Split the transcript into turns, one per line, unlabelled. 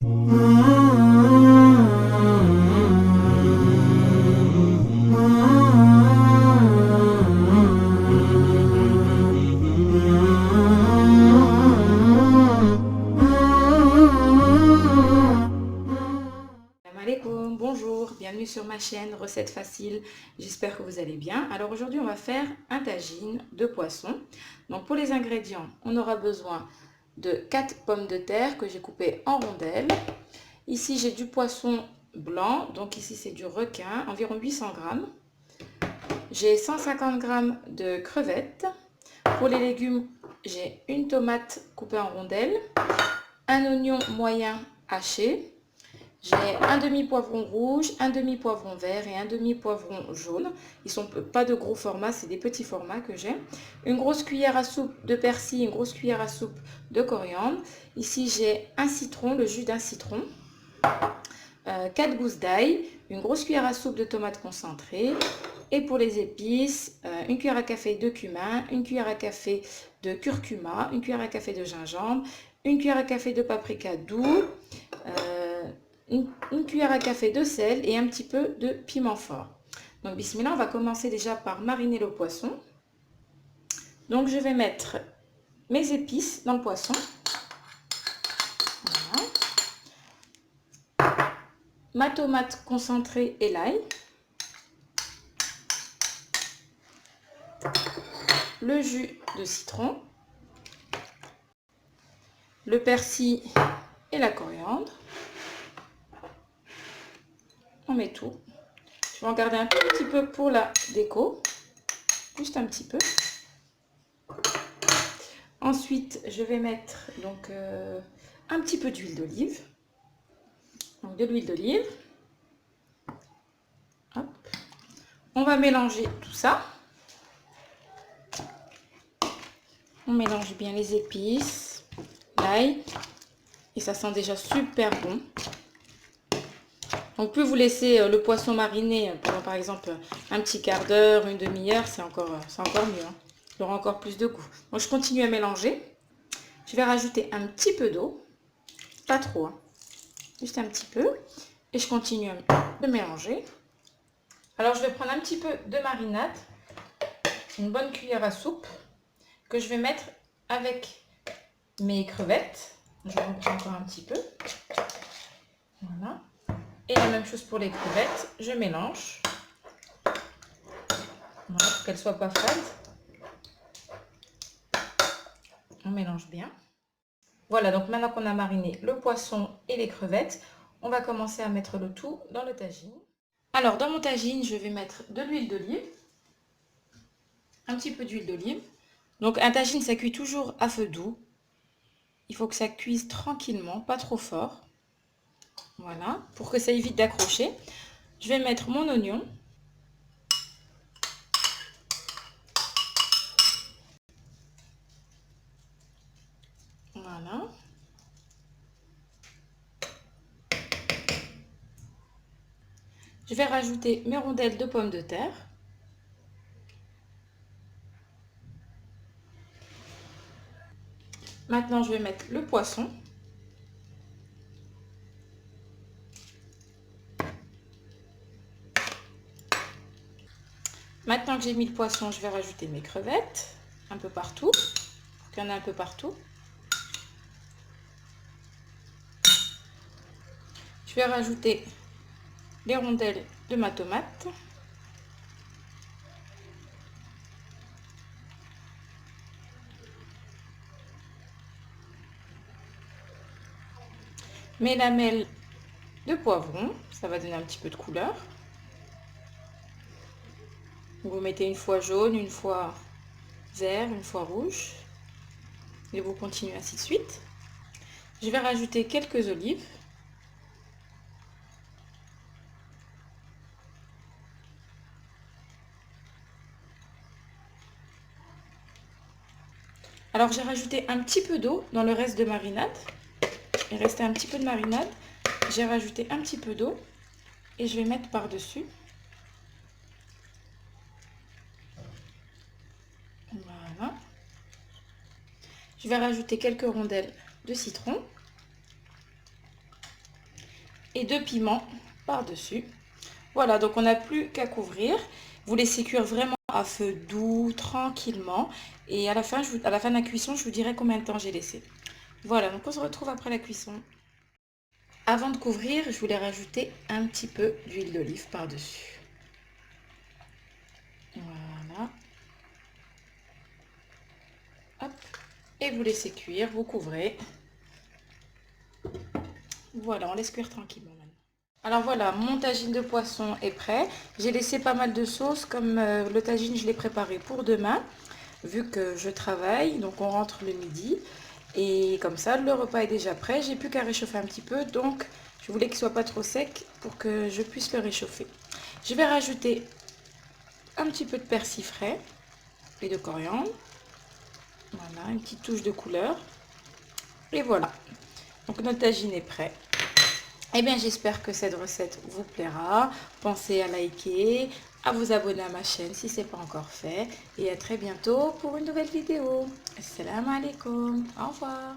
Alaikum, bonjour, bienvenue sur ma chaîne Recettes Faciles, j'espère que vous allez bien. Alors aujourd'hui on va faire un tagine de poisson. Donc pour les ingrédients, on aura besoin de 4 pommes de terre que j'ai coupées en rondelles. Ici j'ai du poisson blanc, donc ici c'est du requin, environ 800 grammes. J'ai 150 grammes de crevettes. Pour les légumes, j'ai une tomate coupée en rondelles, un oignon moyen haché. J'ai un demi-poivron rouge, un demi-poivron vert et un demi-poivron jaune. Ils sont pas de gros format, c'est des petits formats que j'ai. Une grosse cuillère à soupe de persil, une grosse cuillère à soupe de coriandre. Ici, j'ai un citron, le jus d'un citron. 4 gousses d'ail, une grosse cuillère à soupe de tomates concentrées. Et pour les épices, une cuillère à café de cumin, une cuillère à café de curcuma, une cuillère à café de gingembre, une cuillère à café de paprika doux, une cuillère à café de sel et un petit peu de piment fort. Donc bismillah, on va commencer déjà par mariner le poisson. Donc je vais mettre mes épices dans le poisson. Voilà. Ma tomate concentrée et l'ail. Le jus de citron. Le persil et la coriandre. On met tout. Je vais en garder un tout petit peu pour la déco. Juste un petit peu. Ensuite, je vais mettre donc un petit peu d'huile d'olive. Donc de l'huile d'olive. On va mélanger tout ça. On mélange bien les épices, l'ail. Et ça sent déjà super bon. Donc plus vous laissez le poisson mariner pendant par exemple un petit quart d'heure, une demi-heure, c'est encore mieux. Hein. Il aura encore plus de goût. Donc je continue à mélanger. Je vais rajouter un petit peu d'eau. Pas trop, hein. Juste un petit peu. Et je continue de mélanger. Alors je vais prendre un petit peu de marinade. Une bonne cuillère à soupe. Que je vais mettre avec mes crevettes. Je reprends encore un petit peu. Voilà. Et la même chose pour les crevettes. Je mélange. Voilà, pour qu'elles ne soient pas fades. On mélange bien. Voilà, donc maintenant qu'on a mariné le poisson et les crevettes, on va commencer à mettre le tout dans le tagine. Alors, dans mon tagine, je vais mettre de l'huile d'olive. Un petit peu d'huile d'olive. Donc, un tagine, ça cuit toujours à feu doux. Il faut que ça cuise tranquillement, pas trop fort. Voilà, pour que ça évite d'accrocher. Je vais mettre mon oignon. Voilà. Je vais rajouter mes rondelles de pommes de terre. Maintenant, je vais mettre le poisson. Maintenant que j'ai mis le poisson, je vais rajouter mes crevettes un peu partout, pour qu'il y en ait un peu partout. Je vais rajouter les rondelles de ma tomate. Mes lamelles de poivron, ça va donner un petit peu de couleur. Vous mettez une fois jaune, une fois vert, une fois rouge. Et vous continuez ainsi de suite. Je vais rajouter quelques olives. Alors j'ai rajouté un petit peu d'eau dans le reste de marinade. Il restait un petit peu de marinade. J'ai rajouté un petit peu d'eau et je vais mettre par-dessus. Voilà. Je vais rajouter quelques rondelles de citron. et 2 piments par-dessus. Voilà, donc on n'a plus qu'à couvrir. Vous laissez cuire vraiment à feu doux, tranquillement. Et à la fin, à la fin de la cuisson, je vous dirai combien de temps j'ai laissé. Voilà, donc on se retrouve après la cuisson. Avant de couvrir, je voulais rajouter un petit peu d'huile d'olive par-dessus. Voilà. Hop. Et vous laissez cuire, vous couvrez. Voilà, on laisse cuire tranquillement maintenant. Alors voilà, mon tagine de poisson est prêt. J'ai laissé pas mal de sauce, comme le tagine, je l'ai préparé pour demain, vu que je travaille, donc on rentre le midi. Et comme ça, le repas est déjà prêt. J'ai plus qu'à réchauffer un petit peu, donc je voulais qu'il soit pas trop sec pour que je puisse le réchauffer. Je vais rajouter un petit peu de persil frais et de coriandre. Voilà, une petite touche de couleur. Et voilà, donc notre tagine est prêt. Eh bien, j'espère que cette recette vous plaira. Pensez à liker, à vous abonner à ma chaîne si ce n'est pas encore fait. Et à très bientôt pour une nouvelle vidéo. Assalamu alaikum. Au revoir.